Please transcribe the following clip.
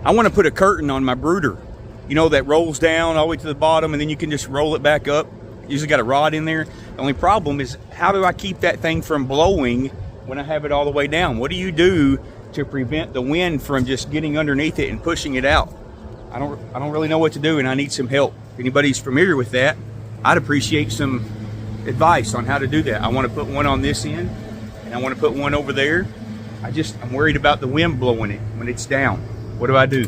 I want to put a curtain on my brooder, you know, that rolls down all the way to the bottom and then you can just roll it back up. Usually got a rod in there. The only problem is, how do I keep that thing from blowing when I have it all the way down? What do you do to prevent the wind from just getting underneath it and pushing it out? I don't really know what to do, and I need some help. If anybody's familiar with that, I'd appreciate some advice on how to do that. I want to put one on this end and I want to put one over there. I'm worried about the wind blowing it when it's down. What do I do?